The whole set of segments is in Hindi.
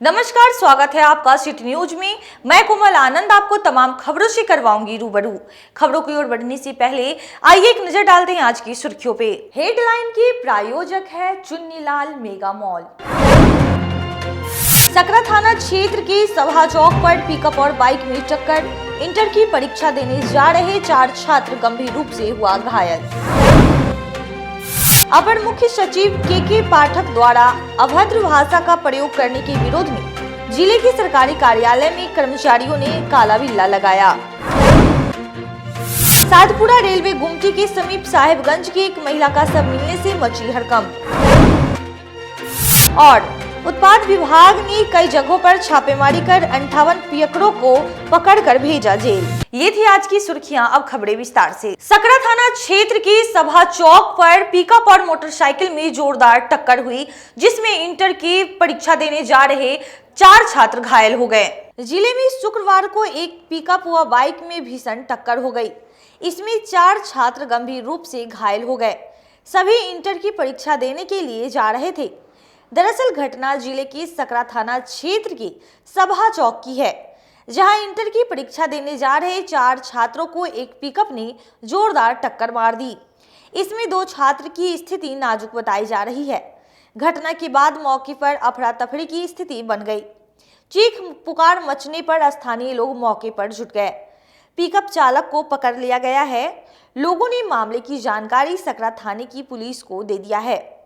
नमस्कार, स्वागत है आपका सिटी न्यूज में। मैं कोमल आनंद आपको तमाम खबरों से करवाऊंगी रूबरू। खबरों की ओर बढ़ने से पहले आइए एक नजर डालते हैं आज की सुर्खियों पे। हेडलाइन की प्रायोजक है चुन्नीलाल मेगा मॉल। सकरा थाना क्षेत्र के सभा चौक पर पिकअप और बाइक में टक्कर, इंटर की परीक्षा देने जा रहे 4 छात्र गंभीर रूप से हुआ घायल। अपर मुख्य सचिव के पाठक द्वारा अभद्र भाषा का प्रयोग करने के विरोध में जिले के सरकारी कार्यालय में कर्मचारियों ने काला बिल्ला लगाया। सातपुरा रेलवे गुमटी के समीप साहेबगंज की एक महिला का शव मिलने से मची हड़कंप। और उत्पाद विभाग ने कई जगहों पर छापेमारी कर 58 पियकरों को पकड़कर भेजा जेल। ये थी आज की सुर्खियां, अब खबरें विस्तार से। सकरा थाना क्षेत्र के सभा चौक पर पिकअप और मोटरसाइकिल में जोरदार टक्कर हुई, जिसमें इंटर की परीक्षा देने जा रहे 4 छात्र घायल हो गए। जिले में शुक्रवार को एक पिकअप व बाइक में भीषण टक्कर हो गई। इसमें 4 छात्र गंभीर रूप से घायल हो गए। सभी इंटर की परीक्षा देने के लिए जा रहे थे। दरअसल घटना जिले के सकरा थाना क्षेत्र के सभा चौक की है, जहां इंटर की परीक्षा देने जा रहे 4 छात्रों को एक पिकअप ने जोरदार टक्कर मार दी। इसमें 2 छात्र की स्थिति नाजुक बताई जा रही है। घटना के बाद मौके पर अफरा तफरी की स्थिति बन गई। चीख पुकार मचने पर स्थानीय लोग मौके पर जुट गए। पिकअप चालक को पकड़ लिया गया है। लोगों ने मामले की जानकारी सकरा थाने की पुलिस को दे दिया है।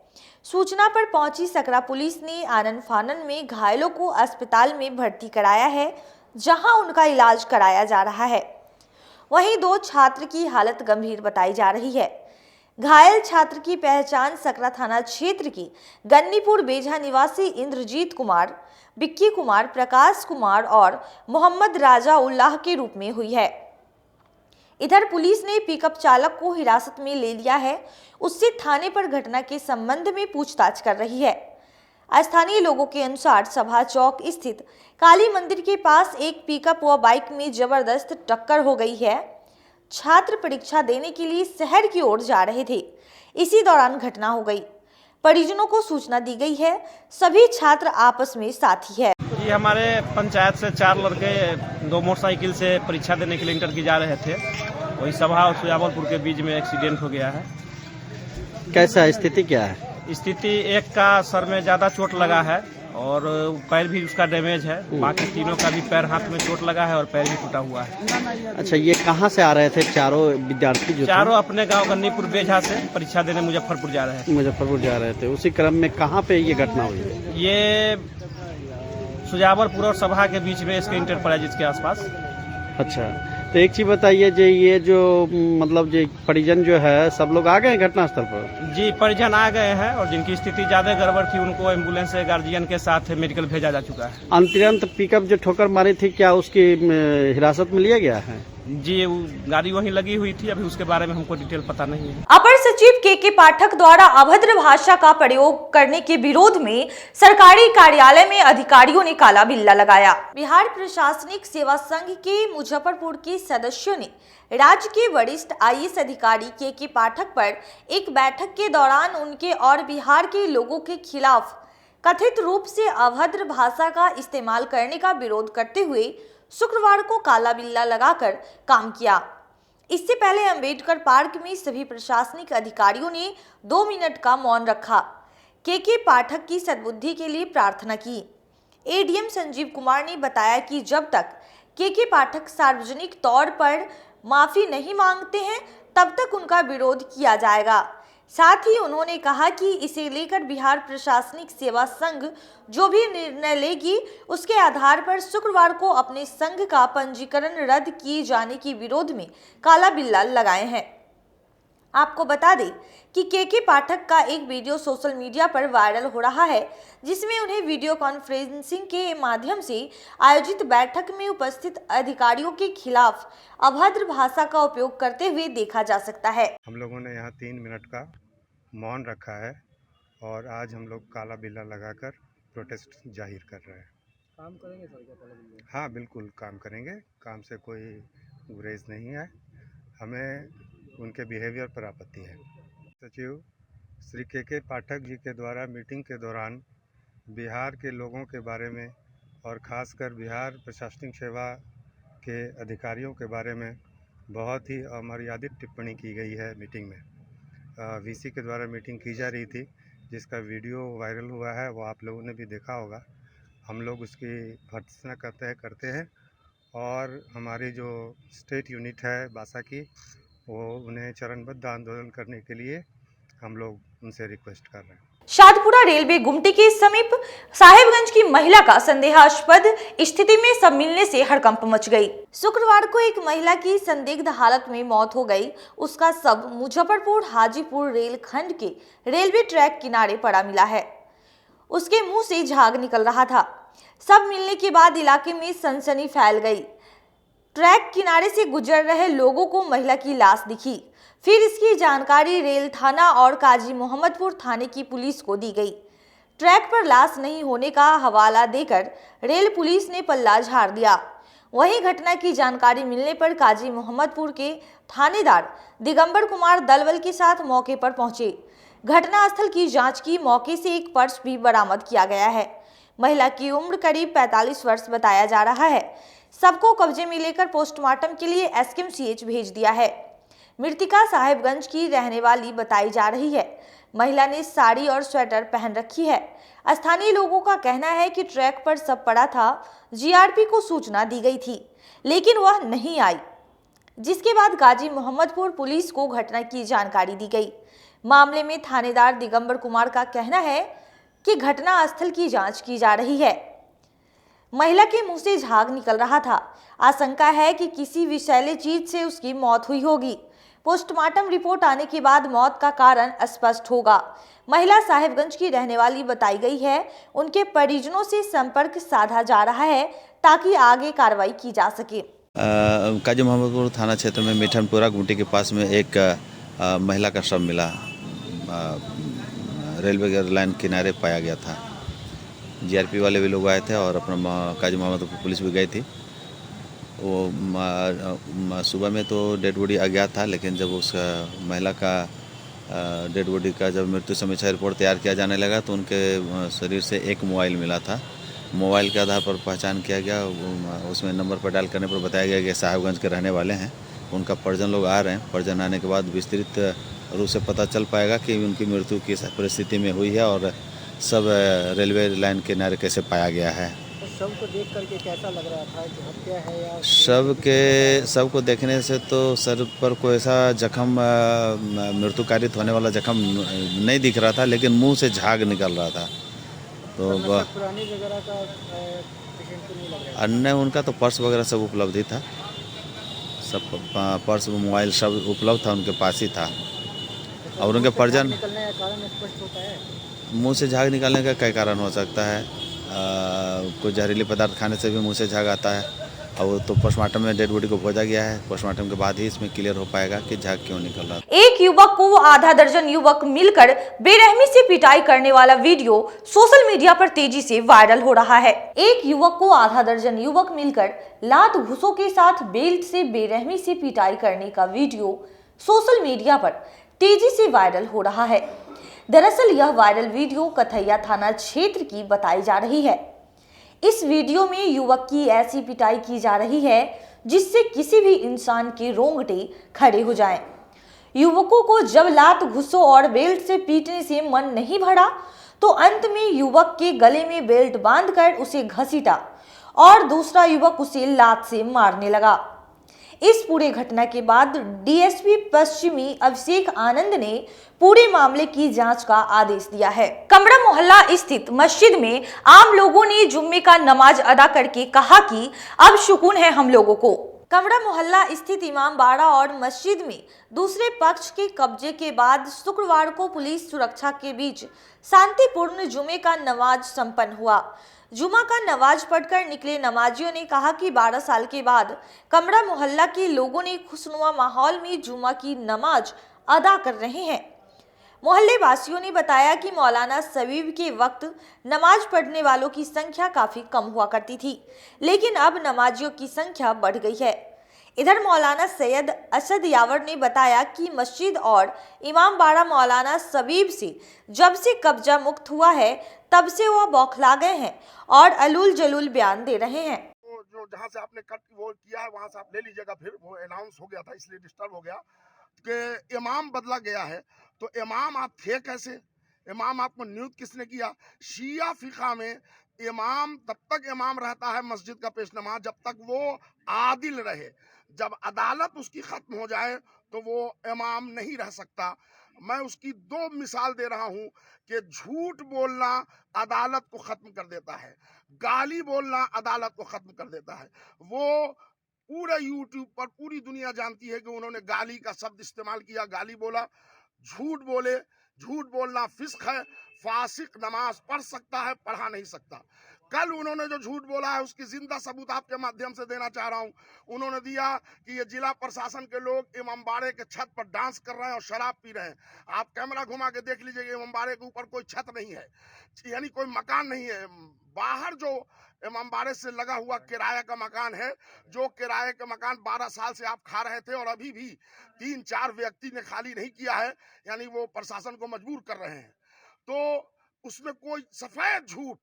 सूचना पर पहुंची सकरा पुलिस ने आनन फानन में घायलों को अस्पताल में भर्ती कराया है, जहां उनका इलाज कराया जा रहा है। वहीं 2 छात्र की हालत गंभीर बताई जा रही है। घायल छात्र की पहचान सकरा थाना क्षेत्र की गन्नीपुर बेझा निवासी इंद्रजीत कुमार, बिक्की कुमार, प्रकाश कुमार और मोहम्मद राजा उल्लाह के रूप में हुई है। इधर पुलिस ने पिकअप चालक को हिरासत में ले लिया है। उससे थाने पर घटना के संबंध में पूछताछ कर रही है। स्थानीय लोगों के अनुसार सभा चौक स्थित काली मंदिर के पास एक पिकअप व बाइक में जबरदस्त टक्कर हो गई है। छात्र परीक्षा देने के लिए शहर की ओर जा रहे थे। इसी दौरान घटना हो गई। परिजनों को सूचना दी गई है। सभी छात्र आपस में साथी है। जी, हमारे पंचायत से 4 लड़के 2 मोटरसाइकिल से परीक्षा देने के लिए इंटर की जा रहे थे। वही सभा और सुजावलपुर के बीच में एक्सीडेंट हो गया है। कैसा स्थिति क्या है? स्थिति एक का सर में ज़्यादा चोट लगा है और पैर भी उसका डैमेज है। बाकी तीनों का भी पैर हाथ में चोट लगा है और पैर भी टूटा हुआ है। अच्छा, ये कहाँ से आ रहे थे चारों विद्यार्थी? जो चारों अपने गांव गन्नीपुर बेझा से परीक्षा देने मुजफ्फरपुर जा रहे हैं। मुजफ्फरपुर जा रहे थे। उसी क्रम में कहाँ पे ये घटना हुई है? ये सुजावलपुर और सभा के बीच में इसके इंटर पड़ा, जिसके आसपास। अच्छा, तो एक चीज बताइए, ये जो मतलब जो परिजन जो है सब लोग आ गए घटनास्थल पर? जी, परिजन आ गए हैं और जिनकी स्थिति ज्यादा गड़बड़ थी उनको एम्बुलेंस से गार्जियन के साथ मेडिकल भेजा जा चुका है। अंतरंत पिकअप जो ठोकर मारी थी, क्या उसकी हिरासत में लिया गया है? जी, वो गाड़ी वहीं लगी हुई थी। अभी उसके बारे में हमको डिटेल पता नहीं है। अपर सचिव के पाठक द्वारा अभद्र भाषा का प्रयोग करने के विरोध में सरकारी कार्यालय में अधिकारियों ने काला बिल्ला लगाया। बिहार प्रशासनिक सेवा संघ के मुजफ्फरपुर के सदस्यों ने राज्य के वरिष्ठ IAS अधिकारी के पाठक पर एक बैठक के दौरान उनके और बिहार के लोगों के खिलाफ कथित रूप से अभद्र भाषा का इस्तेमाल करने का विरोध करते हुए शुक्रवार को काला बिल्ला लगाकर काम किया। इससे पहले अंबेडकर पार्क में सभी प्रशासनिक अधिकारियों ने 2 मिनट का मौन रखा। के पाठक की सद्बुद्धि के लिए प्रार्थना की। ADM संजीव कुमार ने बताया कि जब तक के पाठक सार्वजनिक तौर पर माफी नहीं मांगते हैं, तब तक उनका विरोध किया जाएगा। साथ ही उन्होंने कहा कि इसे लेकर बिहार प्रशासनिक सेवा संघ जो भी निर्णय लेगी, उसके आधार पर शुक्रवार को अपने संघ का पंजीकरण रद्द किए जाने के विरोध में काला बिल्ला लगाए हैं। आपको बता दें कि के पाठक का एक वीडियो सोशल मीडिया पर वायरल हो रहा है, जिसमें उन्हें वीडियो कॉन्फ्रेंसिंग के माध्यम से आयोजित बैठक में उपस्थित अधिकारियों के खिलाफ अभद्र भाषा का उपयोग करते हुए देखा जा सकता है। हम लोगों ने यहाँ 3 मिनट का मौन रखा है और आज हम लोग काला बिल्ला लगाकर प्रोटेस्ट जाहिर कर रहे हैं। काम करेंगे सर क्या काला बिल्ला? हाँ, बिल्कुल काम करेंगे। काम से कोई गुरेज नहीं है। हमें उनके बिहेवियर पर आपत्ति है। सचिव श्री के पाठक जी के द्वारा मीटिंग के दौरान बिहार के लोगों के बारे में और ख़ासकर बिहार प्रशासनिक सेवा के अधिकारियों के बारे में बहुत ही अमर्यादित टिप्पणी की गई है मीटिंग में। वीसी के द्वारा मीटिंग की जा रही थी, जिसका वीडियो वायरल हुआ है, वो आप लोगों ने भी देखा होगा। हम लोग उसकी भर्त्सना करते हैं और हमारी जो स्टेट यूनिट है बासा की, वो उन्हें चरणबद्ध आंदोलन करने के लिए हम लोग उनसे रिक्वेस्ट कर रहे हैं। शादपुरा रेलवे गुमटी के समीप साहेबगंज की महिला का संदेहास्पद स्थिति में शव मिलने से हड़कंप मच गई। शुक्रवार को एक महिला की संदिग्ध हालत में मौत हो गई। उसका शव मुजफ्फरपुर हाजीपुर रेल खंड के रेलवे ट्रैक किनारे पड़ा मिला है। उसके मुंह से झाग निकल रहा था। शव मिलने के बाद इलाके में सनसनी फैल गई। ट्रैक किनारे से गुजर रहे लोगों को महिला की लाश दिखी। फिर इसकी जानकारी रेल थाना और काजी मोहम्मदपुर थाने की पुलिस को दी गई। ट्रैक पर लाश नहीं होने का हवाला देकर रेल पुलिस ने पल्ला झाड़ दिया। वहीं घटना की जानकारी मिलने पर काजी मोहम्मदपुर के थानेदार दिगंबर कुमार दलवल के साथ मौके पर पहुंचे। घटनास्थल की जांच की। मौके से एक पर्स भी बरामद किया गया है। महिला की उम्र करीब 45 वर्ष बताया जा रहा है। सबको कब्जे में लेकर पोस्टमार्टम के लिए एसकेएमसीएच भेज दिया है। मृतिका साहेबगंज की रहने वाली बताई जा रही है। महिला ने साड़ी और स्वेटर पहन रखी है। स्थानीय लोगों का कहना है कि ट्रैक पर शव पड़ा था। जीआरपी को सूचना दी गई थी, लेकिन वह नहीं आई, जिसके बाद गाजी मोहम्मदपुर पुलिस को घटना की जानकारी दी गई। मामले में थानेदार दिगंबर कुमार का कहना है कि घटना स्थल की जांच की जा रही है। महिला के मुंह से झाग निकल रहा था। आशंका है कि किसी विषैले चीज से उसकी मौत हुई होगी। पोस्टमार्टम रिपोर्ट आने के बाद मौत का कारण स्पष्ट होगा। महिला साहेबगंज की रहने वाली बताई गई है। उनके परिजनों से संपर्क साधा जा रहा है ताकि आगे कार्रवाई की जा सके। काजी मोहम्मदपुर थाना क्षेत्र में मिठनपुरा गुमटी के पास में एक महिला का शव मिला। रेलवे लाइन किनारे पाया गया था। जीआरपी वाले भी लोग आए थे और अपना काजी मोहम्मदपुर पुलिस भी गई थी। वो सुबह में तो डेड बॉडी आ गया था, लेकिन जब उस महिला का डेड बॉडी का जब मृत्यु समीक्षा रिपोर्ट तैयार किया जाने लगा तो उनके शरीर से एक मोबाइल मिला था। मोबाइल के आधार पर पहचान किया गया। उसमें नंबर पर डायल करने पर बताया गया कि साहेबगंज के रहने वाले हैं। उनका परिजन लोग आ रहे हैं। परिजन आने के बाद विस्तृत रूप से पता चल पाएगा कि उनकी मृत्यु किस परिस्थिति में हुई है और सब रेलवे लाइन किनारे कैसे पाया गया है। शव को देख करके कैसा लग रहा था कि हत्या है या शव को देखने से तो सर पर कोई ऐसा जख्म मृत्युकारित होने वाला जख्म नहीं दिख रहा था, लेकिन मुंह से झाग निकल रहा था। तो पुरानी वगैरह का पेशेंट को नहीं लग रहा। अन्य उनका तो पर्स वगैरह सब उपलब्ध ही था। सब पर्स मोबाइल सब उपलब्ध था, उनके पास ही था। और उनके परिजन निकलने का कारण स्पष्ट होता है। मुंह से झाग निकालने का क्या कारण हो सकता है? कोई जहरीले पदार्थ खाने से भी मुंह से झाग आता है। और तो पोस्टमार्टम में डेड बॉडी को भेजा गया है। पोस्टमार्टम के बाद ही इसमें क्लियर हो पाएगा कि झाग क्यों निकल रहा है। एक युवक को आधा दर्जन युवक मिलकर बेरहमी से पिटाई करने वाला वीडियो सोशल मीडिया पर तेजी से वायरल हो रहा है। एक युवक को आधा दर्जन युवक मिलकर लात घूंसों के साथ बेल्ट से बेरहमी से पिटाई करने का वीडियो सोशल मीडिया पर तेजी से वायरल हो रहा है। दरअसल यह वायरल वीडियो कथैया थाना क्षेत्र की बताई जा रही है। इस वीडियो में युवक की ऐसी पिटाई की जा रही है जिससे किसी भी इंसान के रोंगटे खड़े हो जाएं। युवकों को जब लात घुसों और बेल्ट से पीटने से मन नहीं भरा तो अंत में युवक के गले में बेल्ट बांधकर उसे घसीटा और दूसरा युवक उसे लात से मारने लगा। इस पूरे घटना के बाद डीएसपी पश्चिमी अभिषेक आनंद ने पूरे मामले की जांच का आदेश दिया है। कमरा मोहल्ला स्थित मस्जिद में आम लोगों ने जुम्मे का नमाज अदा करके कहा कि अब सुकून है हम लोगों को। कमरा मोहल्ला स्थित इमाम बाड़ा और मस्जिद में दूसरे पक्ष के कब्जे के बाद शुक्रवार को पुलिस सुरक्षा के बीच शांतिपूर्ण जुमे का नमाज संपन्न हुआ। जुमा का नमाज पढ़कर निकले नमाजियों ने कहा कि 12 साल के बाद कमरा मोहल्ला के लोगों ने खुशनुमा माहौल में जुमा की नमाज अदा कर रहे हैं। मोहल्ले वासियों ने बताया कि मौलाना सबीब के वक्त नमाज पढ़ने वालों की संख्या काफी कम हुआ करती थी, लेकिन अब नमाजियों की संख्या बढ़ गई है। इधर मौलाना सैयद असद यावर ने बताया कि मस्जिद और इमामबाड़ा मौलाना सबीब से जब से कब्जा मुक्त हुआ है तब से वह बौखला गए हैं और अलूल जलूल बयान दे रहे हैं। जो जहाँ से आपने कट वो किया है वहाँ से आप ले लीजिएगा। फिर वो अनाउंस हो गया था इसलिए डिस्टर्ब हो गया कि इमाम बदला गया है। तो इमाम आप थे कैसे? इमाम आपको नियुक्त किसने किया? शिया फिका में इमाम तब तक इमाम रहता है मस्जिद का पेशनमा जब तक वो आदिल रहे। जब अदालत उसकी खत्म हो जाए तो वो इमाम नहीं रह सकता। मैं उसकी दो मिसाल दे रहा हूँ कि झूठ बोलना अदालत को खत्म कर देता है, गाली बोलना अदालत को खत्म कर देता है। वो पूरे यूट्यूब पर पूरी दुनिया जानती है कि उन्होंने गाली का शब्द इस्तेमाल किया, गाली बोला, झूठ बोले। झूठ बोलना फिस्क है। फासिक नमाज पढ़ सकता है, पढ़ा नहीं सकता। कल उन्होंने जो झूठ बोला है उसकी जिंदा सबूत आपके माध्यम से देना चाह रहा हूं। उन्होंने दिया कि ये जिला प्रशासन के लोग इमामबाड़े के छत पर डांस कर रहे हैं और शराब पी रहे हैं। आप कैमरा घुमा के देख लीजिए, इमामबाड़े के ऊपर कोई छत नहीं है, यानी कोई मकान नहीं है। बाहर जो इमामबाड़े से लगा हुआ किराया का मकान है, जो किराए का मकान 12 साल से आप खा रहे थे और अभी भी 3-4 व्यक्ति ने खाली नहीं किया है, यानी वो प्रशासन को मजबूर कर रहे हैं। तो उसमें कोई सफेद झूठ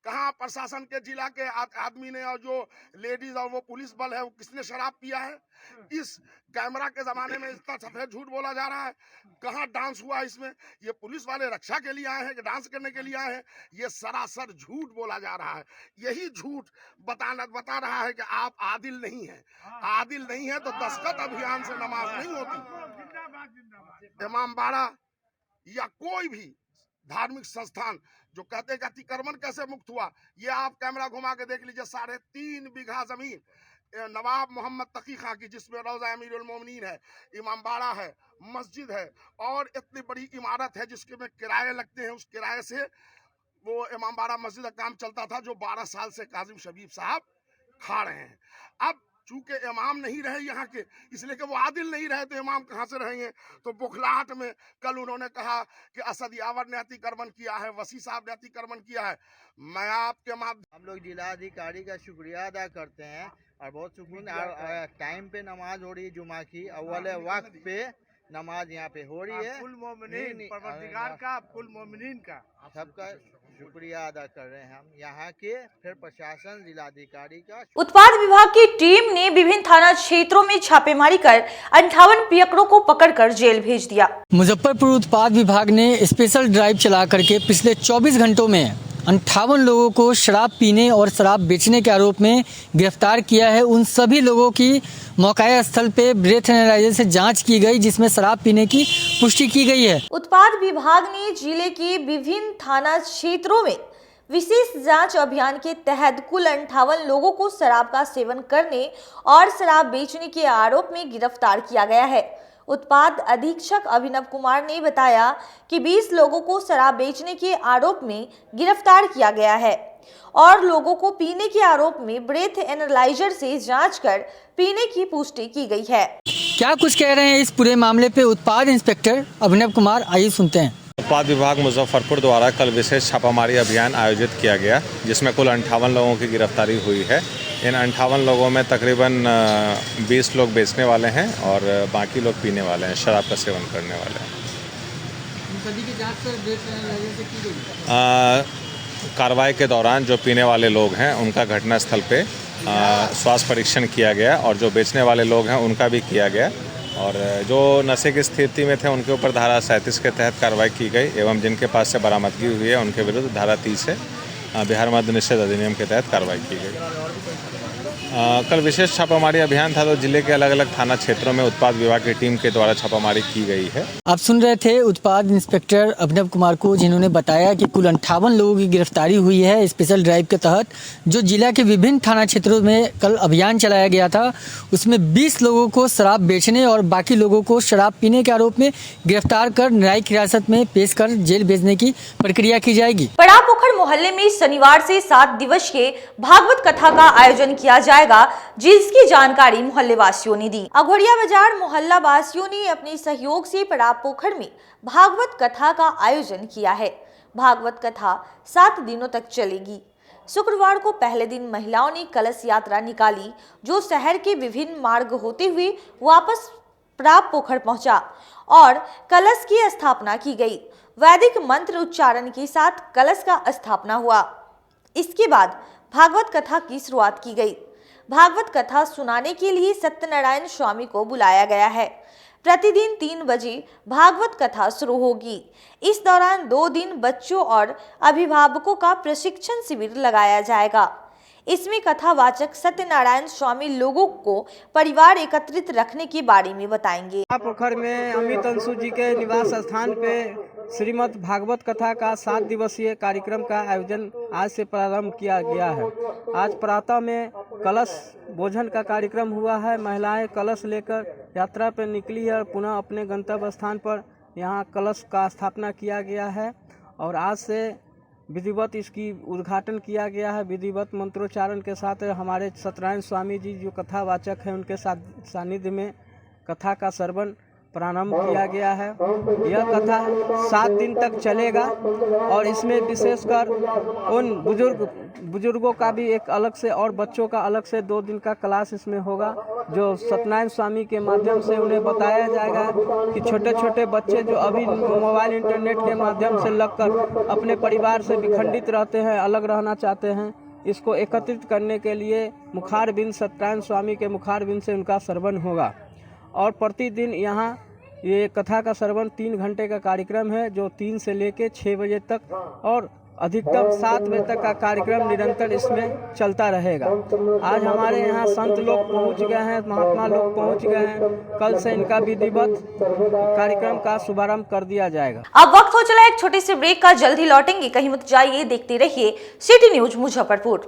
कहाँ प्रशासन के जिला के आदमी ने और जो लेडीज और वो पुलिस बल है वो किसने शराब पिया है? इस कैमरा के जमाने में इतना सफेद झूठ बोला जा रहा है। कहाँ डांस हुआ इसमें? ये पुलिस वाले रक्षा के लिए आए हैं कि डांस करने के लिए आए हैं? ये सरासर झूठ बोला जा रहा है। यही झूठ बता रहा है कि आप आदिल नहीं है। आदिल नहीं है तो दस्तखत अभियान से नमाज नहीं होती। इमामबाड़ा या कोई भी धार्मिक संस्थान जो कहते हैं कि अतिक्रमण कैसे मुक्त हुआ, ये आप कैमरा घुमा के देख लीजिए। 3.5 बीघा जमीन नवाब मोहम्मद तकी खां की, जिसमें रौजा अमीरुल मोमिनीन है, इमामबाड़ा है, मस्जिद है और इतनी बड़ी इमारत है जिसके में किराए लगते हैं। उस किराए से वो इमामबाड़ा मस्जिद का काम चलता था जो 12 साल से काजिम शबीब साहब खा रहे हैं। अब चूंकि इमाम नहीं रहे यहाँ के, इसलिए कि वो आदिल नहीं रहे तो इमाम कहाँ से रहेंगे? तो बुखलाहट में कल उन्होंने कहा कि असद यावर ने अतिक्रमण किया है, वसी साहब ने अतिक्रमण किया है। मैं आपके माध्यम हम लोग जिलाधिकारी का शुक्रिया अदा करते हैं और बहुत सुकून और टाइम पे नमाज हो रही है जुमा की, अव्वल वक्त पे नमाज यहाँ पे हो रही है। कुल मोमिनीन परवरदिगार का, कुल मोमिनीन का सबका शुक्रिया अदा कर रहे हैं हम यहाँ के, फिर प्रशासन, जिलाधिकारी का। उत्पाद विभाग की टीम ने विभिन्न थाना क्षेत्रों में छापेमारी कर 58 पियकरों को पकड़कर जेल भेज दिया। मुजफ्फरपुर उत्पाद विभाग ने स्पेशल ड्राइव चला करके पिछले 24 घंटों में 58 लोगों को शराब पीने और शराब बेचने के आरोप में गिरफ्तार किया है। उन सभी लोगों की मौका स्थल पे ब्रेथ एनालाइजर से जांच की गई, जिसमें शराब पीने की पुष्टि की गई है। उत्पाद विभाग ने जिले के विभिन्न थाना क्षेत्रों में विशेष जांच अभियान के तहत कुल 58 लोगों को शराब का सेवन करने और शराब बेचने के आरोप में गिरफ्तार किया गया है। उत्पाद अधीक्षक अभिनव कुमार ने बताया कि 20 लोगों को शराब बेचने के आरोप में गिरफ्तार किया गया है और लोगों को पीने के आरोप में ब्रेथ एनालाइजर से जांच कर पीने की पुष्टि की गई है। क्या कुछ कह रहे हैं इस पूरे मामले पे उत्पाद इंस्पेक्टर अभिनव कुमार, आइए सुनते हैं। उत्पाद विभाग मुजफ्फरपुर द्वारा कल विशेष छापामारी अभियान आयोजित किया गया, जिसमें कुल 58 लोगों की गिरफ्तारी हुई है। इन 58 लोगों में तकरीबन 20 लोग बेचने वाले हैं और बाकी लोग पीने वाले हैं, शराब का सेवन करने वाले हैं। सभी की जांच सर ब्रेथ एनालाइजर से की गई। कार्रवाई के दौरान जो पीने वाले लोग हैं उनका घटनास्थल पे स्वास्थ्य परीक्षण किया गया और जो बेचने वाले लोग हैं उनका भी किया गया और जो नशे की स्थिति में थे उनके ऊपर धारा 37 के तहत कार्रवाई की गई एवं जिनके पास से बरामदगी हुई है उनके विरुद्ध धारा 30 है बिहार मद्य निषेध अधिनियम के तहत कार्रवाई की गई। कल विशेष छापामारी अभियान था तो जिले के अलग अलग थाना क्षेत्रों में उत्पाद विभाग की टीम के द्वारा छापामारी की गई है। आप सुन रहे थे उत्पाद इंस्पेक्टर अभिनव कुमार को, जिन्होंने बताया कि कुल 58 लोगों की गिरफ्तारी हुई है स्पेशल ड्राइव के तहत, जो जिला के विभिन्न थाना क्षेत्रों में कल अभियान चलाया गया था। उसमें 20 लोगों को शराब बेचने और बाकी लोगों को शराब पीने के आरोप में गिरफ्तार कर न्यायिक हिरासत में पेश कर जेल भेजने की प्रक्रिया की जाएगी। पड़ापोखर मोहल्ले में शनिवार से 7 दिवसीय भागवत कथा का आयोजन किया जाएगा, जिसकी जानकारी मोहल्ले वासियों ने दी। अघोरिया बाजार मोहल्ला वासियों ने अपने सहयोग से पड़ापोखर में भागवत कथा का आयोजन किया है। भागवत कथा 7 दिनों तक चलेगी। शुक्रवार को पहले दिन महिलाओं ने कलश यात्रा निकाली, जो शहर के विभिन्न मार्ग होते हुए वापस प्राप पोखर पहुंचा और कलश की स्थापना की गई। वैदिक मंत्र उच्चारण के साथ कलश का स्थापना हुआ। इसके बाद भागवत कथा की शुरुआत की गई। भागवत कथा सुनाने के लिए सत्यनारायण स्वामी को बुलाया गया है। प्रतिदिन 3 बजे भागवत कथा शुरू होगी। इस दौरान 2 दिन बच्चों और अभिभावकों का प्रशिक्षण शिविर लगाया जाएगा। इसमें कथावाचक सत्यनारायण स्वामी लोगों को परिवार एकत्रित रखने के बारे में बताएंगे। पोखर में अमित अंशु जी के निवास स्थान पे श्रीमद् भागवत कथा का 7 दिवसीय कार्यक्रम का आयोजन आज से प्रारंभ किया गया है। आज प्रातः में कलश भोजन का कार्यक्रम हुआ है। महिलाएं कलश लेकर यात्रा पर निकली है और पुनः अपने गंतव्य स्थान पर यहाँ कलश का स्थापना किया गया है और आज से विधिवत इसकी उद्घाटन किया गया है। विधिवत मंत्रोच्चारण के साथ हमारे सत्यनारायण स्वामी जी जो कथावाचक हैं उनके सानिध्य में कथा का श्रवण प्रारंभ किया गया है। यह कथा 7 दिन तक चलेगा और इसमें विशेषकर उन बुजुर्गों का भी एक अलग से और बच्चों का अलग से 2 दिन का क्लास इसमें होगा, जो सत्यनारायण स्वामी के माध्यम से उन्हें बताया जाएगा कि छोटे छोटे बच्चे जो अभी मोबाइल इंटरनेट के माध्यम से लगकर अपने परिवार से विखंडित रहते हैं, अलग रहना चाहते हैं, इसको एकत्रित करने के लिए मुखारबिंद सत्यनारायण स्वामी के मुखारबिंद से उनका श्रवण होगा। और प्रतिदिन यहाँ ये कथा का श्रवण 3 घंटे का कार्यक्रम है, जो 3 से लेकर 6 बजे तक और अधिकतम 7 बजे तक का कार्यक्रम निरंतर इसमें चलता रहेगा। आज हमारे यहाँ संत लोग पहुँच गए हैं, महात्मा लोग पहुँच गए हैं। कल से इनका विधिवत कार्यक्रम का शुभारंभ कर दिया जाएगा। अब वक्त हो चला एक छोटे से ब्रेक का, जल्द ही लौटेंगे, कहीं मत जाइए, देखते रहिए सिटी न्यूज मुजफ्फरपुर।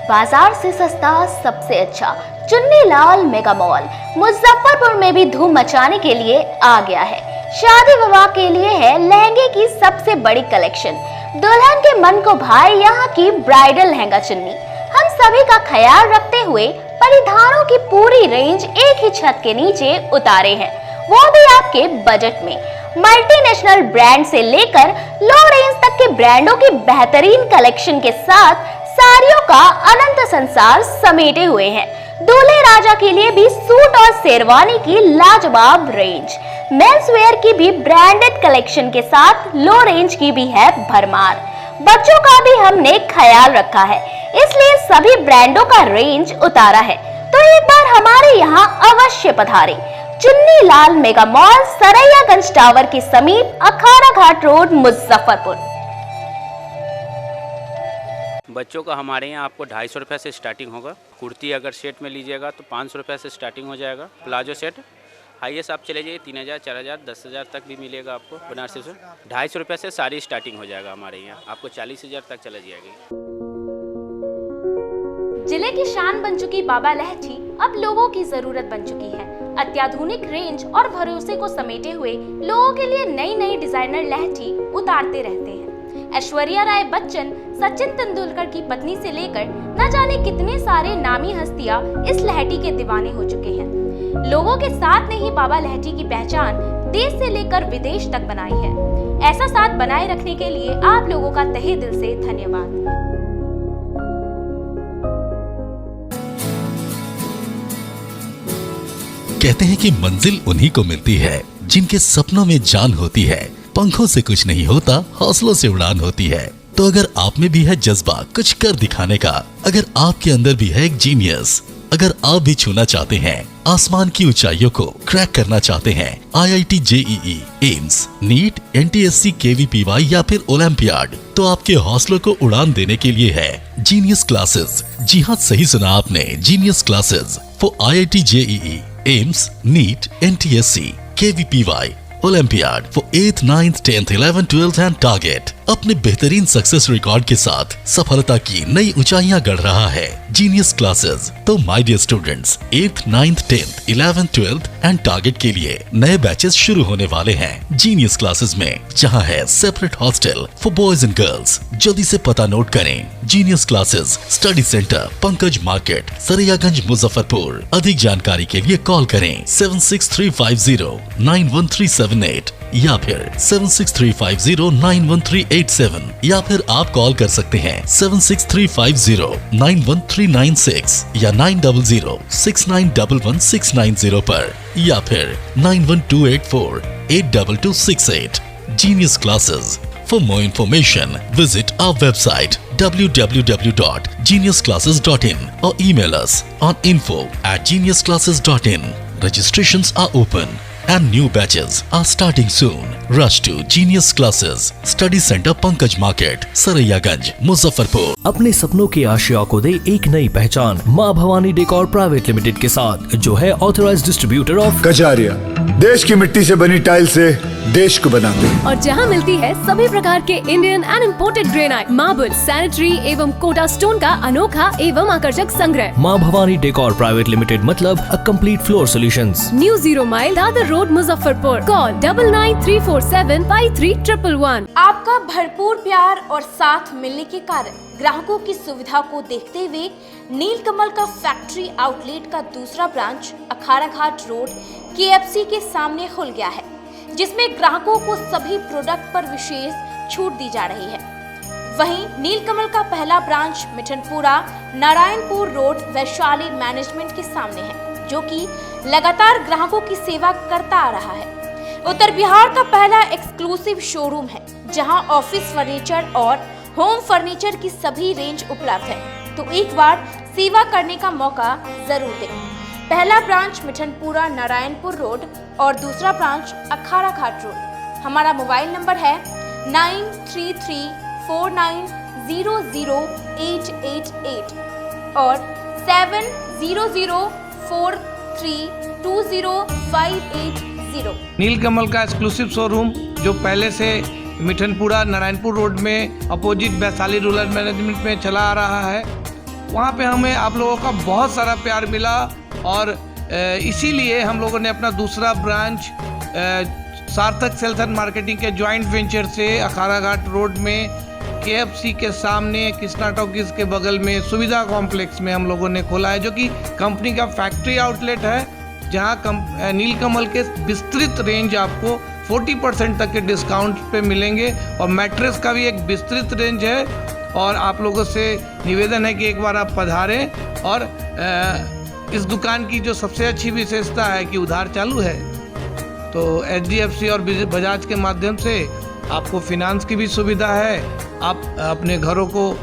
बाजार से सस्ता सबसे अच्छा चुन्नीलाल मेगा मॉल मुजफ्फरपुर में भी धूम मचाने के लिए आ गया है। शादी विवाह के लिए है लहंगे की सबसे बड़ी कलेक्शन। दुल्हन के मन को भाए यहाँ की ब्राइडल लहंगा चुन्नी। हम सभी का ख्याल रखते हुए परिधानों की पूरी रेंज एक ही छत के नीचे उतारे हैं, वो भी आपके बजट में। मल्टीनेशनल ब्रांड से लेकर लो रेंज तक के ब्रांडों की बेहतरीन कलेक्शन के साथ साड़ियों का अनंत संसार समेटे हुए हैं। दूल्हे राजा के लिए भी सूट और शेरवानी की लाजवाब रेंज, मेंस वेयर की भी ब्रांडेड कलेक्शन के साथ लो रेंज की भी है भरमार। बच्चों का भी हमने ख्याल रखा है, इसलिए सभी ब्रांडों का रेंज उतारा है। तो एक बार हमारे यहाँ अवश्य पधारें। Chunnilal mega mall, Saraiyaganj tower के समीप, अखाड़ा घाट रोड, मुजफ्फरपुर। बच्चों का हमारे यहाँ आपको 250 रुपये से स्टार्टिंग होगा। कुर्ती अगर सेट में लीजिएगा तो 500 रुपये से स्टार्टिंग हो जाएगा। प्लाजो सेट हाईएस्ट आप चले जाइए 3000, 4000, 10,000 तक भी मिलेगा आपको बनारसी से। 250 रुपये से सारी स्टार्टिंग हो जाएगा हमारे यहाँ, आपको 40,000 तक चला जाएगी। जिले की शान बन चुकी बाबा लहठी अब लोगों की जरूरत बन चुकी है। अत्याधुनिक रेंज और भरोसे को समेटे हुए लोगों के लिए नई नई डिजाइनर लहठी उतारते रहते हैं। ऐश्वर्या राय बच्चन, सचिन तेंदुलकर की पत्नी से लेकर न जाने कितने सारे नामी हस्तियां इस लहठी के दीवाने हो चुके हैं। लोगों के साथ ने ही बाबा लहठी की पहचान देश से लेकर विदेश तक बनाई है। ऐसा साथ बनाए रखने के लिए आप लोगों का तहे दिल से धन्यवाद। कहते हैं कि मंजिल उन्हीं को मिलती है जिनके सपनों में जान होती है। पंखों से कुछ नहीं होता, हौसलों से उड़ान होती है। तो अगर आप में भी है जज्बा कुछ कर दिखाने का, अगर आपके अंदर भी है एक जीनियस, अगर आप भी छूना चाहते हैं आसमान की ऊंचाइयों को, क्रैक करना चाहते हैं IIT JEE, AIIMS, NEET, NTSC, KVPY या फिर ओलंपियाड, तो आपके हौसलों को उड़ान देने के लिए है जीनियस क्लासेस। जी हाँ, सही सुना आपने, genius classes for IIT JEE, AIIMS, NEET, NTSC, KVPY, Olympiad for 8th, 9th, 10th, 11th, 12th and target. अपने बेहतरीन सक्सेस रिकॉर्ड के साथ सफलता की नई ऊंचाइयां गढ़ रहा है जीनियस क्लासेस। तो my dear students, 8th, 9th, 10th, 11th, 12th and target के लिए नए बैचेस शुरू होने वाले हैं जीनियस क्लासेस में, जहां है separate hostel for boys and girls. जल्दी से पता नोट करें, genius classes, study centre, Pankaj market, Saraiyaganj, Muzaffarpur. अधिक जानकारी के लिए कॉल करें 7635091378 या फिर 7635091387 या फिर आप कॉल कर सकते हैं 7635091396 या 9006911690 पर या फिर 9128482268। Genius Classes. For more information, visit our website www.geniusclasses.in or email us on info@geniusclasses.in. Registrations are open and new batches are starting soon. Rush to Genius Classes, Study Center, Pankaj Market, Saraiyaganj, Muzaffarpur. अपने सपनों की आशिया को दे एक नई पहचान माँ भवानी डेकोर प्राइवेट लिमिटेड के साथ, जो है ऑथराइज्ड डिस्ट्रीब्यूटर ऑफ कजारिया। देश की मिट्टी से बनी टाइल से देश को बनाते हैं। और जहां मिलती है सभी प्रकार के Indian and imported granite, marble, sanitary एवं कोटा स्टोन का अनोखा एवं आकर्षक संग्रह। माँ भवानी डेकोर प्राइवेट लिमिटेड मतलब a complete floor solutions. New 0 mile Dadar road, Muzaffarpur. Call 9934753111। आपका भरपूर प्यार और साथ मिलने के कारण ग्राहकों की सुविधा को देखते हुए नीलकमल का फैक्ट्री आउटलेट का दूसरा ब्रांच अखाड़ा घाट रोड KFC के सामने खुल गया है, जिसमें ग्राहकों को सभी प्रोडक्ट पर विशेष छूट दी जा रही है। वहीं नीलकमल का पहला branch Mithanpura Narayanpur road Vaishali management के सामने है, जो कि लगातार ग्राहकों की सेवा करता आ रहा है। उत्तर बिहार का पहला एक्सक्लूसिव शोरूम है, जहां ऑफिस फर्नीचर और होम फर्नीचर की सभी रेंज उपलब्ध है। तो एक बार सेवा करने का मौका जरूर दें। पहला ब्रांच मिठनपुरा नारायणपुर रोड और दूसरा ब्रांच अखाड़ा घाट रोड। हमारा मोबाइल नंबर है 9334900888 और 7004320580। नीलकमल का एक्सक्लूसिव शोरूम जो पहले से मिठनपुरा नारायणपुर रोड में अपोजिट वैशाली रूरल मैनेजमेंट में चला आ रहा है, वहाँ पे हमें आप लोगों का बहुत सारा प्यार मिला और इसीलिए हम लोगों ने अपना दूसरा ब्रांच सार्थक सेल्स एंड मार्केटिंग के जॉइंट वेंचर से अखाड़ा घाट रोड में KFC के सामने कृष्णा टॉकीज के बगल में सुविधा कॉम्प्लेक्स में हम लोगों ने खोला है, जो कि कंपनी का फैक्ट्री आउटलेट है, जहां नीलकमल के विस्तृत रेंज आपको 40% तक के डिस्काउंट पे मिलेंगे और मैट्रेस का भी एक विस्तृत रेंज है। और आप लोगों से निवेदन है कि एक बार आप पधारें और इस दुकान की जो सबसे अच्छी विशेषता है कि उधार चालू है, तो HDFC और बजाज के माध्यम से आपको फिनांस की भी सुविधा है। आप अपने घरों को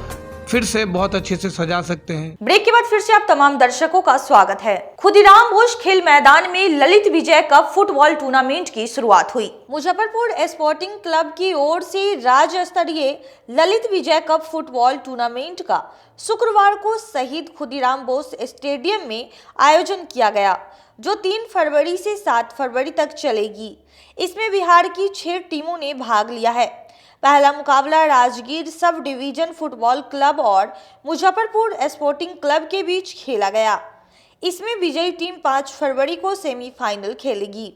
फिर से बहुत अच्छे से सजा सकते हैं। ब्रेक के बाद फिर से आप तमाम दर्शकों का स्वागत है। खुदीराम बोस खेल मैदान में ललित विजय कप फुटबॉल टूर्नामेंट की शुरुआत हुई। मुजफ्फरपुर स्पोर्टिंग क्लब की ओर से राज्य स्तरीय ललित विजय कप फुटबॉल टूर्नामेंट का शुक्रवार को शहीद खुदीराम बोस स्टेडियम में आयोजन किया गया, जो 3 फरवरी से 7 फरवरी तक चलेगी। इसमें बिहार की 6 टीमों ने भाग लिया है। पहला मुकाबला Rajgir sub division football club और मुजफ्फरपुर स्पोर्टिंग क्लब के बीच खेला गया। इसमें विजयी टीम 5 फरवरी को सेमीफाइनल खेलेगी,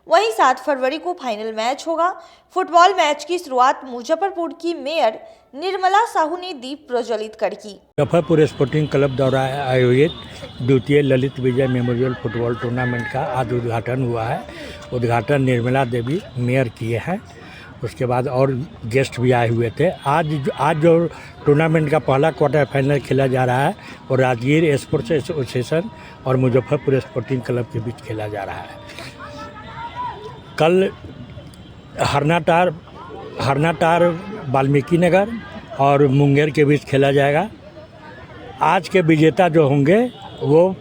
वहीं 7 फरवरी को फाइनल मैच होगा। फुटबॉल मैच की शुरुआत मुजफ्फरपुर की मेयर निर्मला साहू ने दीप प्रज्वलित कर की। मुजफ्फरपुर स्पोर्टिंग क्लब द्वारा आयोजित द्वितीय ललित विजय मेमोरियल फुटबॉल टूर्नामेंट का आज उद्घाटन हुआ है। उद्घाटन निर्मला देवी मेयर किए हैं, उसके बाद और गेस्ट भी आए हुए थे। आज जो टूर्नामेंट का पहला क्वार्टर फाइनल खेला जा रहा है वो राजगीर स्पोर्ट्स एसोसिएशन और मुजफ्फरपुर स्पोर्टिंग क्लब के बीच खेला जा रहा है। कल हरनाटार वाल्मीकि नगर और मुंगेर के बीच खेला जाएगा। आज के विजेता जो होंगे वो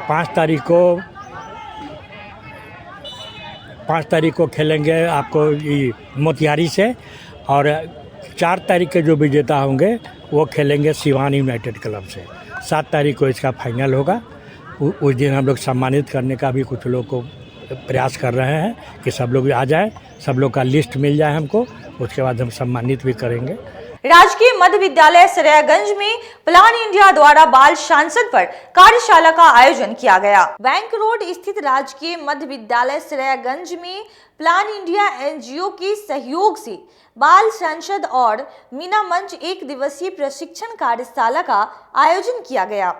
5 तारीख को खेलेंगे आपको मोतिहारी से, और 4 तारीख के जो विजेता होंगे वो खेलेंगे सिवान यूनाइटेड क्लब से। 7 तारीख को इसका फाइनल होगा। उस दिन हम लोग सम्मानित करने का भी कुछ लोग को प्रयास कर रहे हैं कि सब लोग आ जाएं, सब लोग का लिस्ट मिल जाए हमको, उसके बाद हम सम्मानित भी करेंगे। राजकीय मध्य विद्यालय सरायगंज में प्लान इंडिया द्वारा बाल सांसद पर कार्यशाला का आयोजन किया गया। बैंक रोड स्थित राजकीय मध्य विद्यालय सरायगंज में प्लान इंडिया एनजीओ के सहयोग से बाल सांसद और मीना मंच एक दिवसीय प्रशिक्षण कार्यशाला का आयोजन किया गया।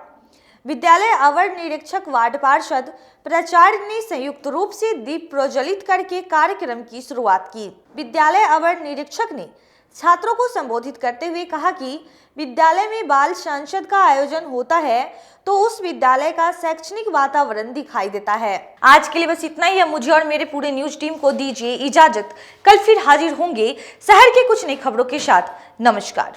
विद्यालय अवर निरीक्षक वार्ड पार्षद प्राचार्य ने संयुक्त रूप से दीप प्रज्वलित करके कार्यक्रम की शुरुआत की। विद्यालय अवर निरीक्षक ने छात्रों को संबोधित करते हुए कहा कि विद्यालय में बाल सांसद का आयोजन होता है तो उस विद्यालय का शैक्षणिक वातावरण दिखाई देता है। आज के लिए बस इतना ही। मुझे और मेरे पूरे न्यूज टीम को दीजिए इजाजत। कल फिर हाजिर होंगे शहर के कुछ नई खबरों के साथ। नमस्कार।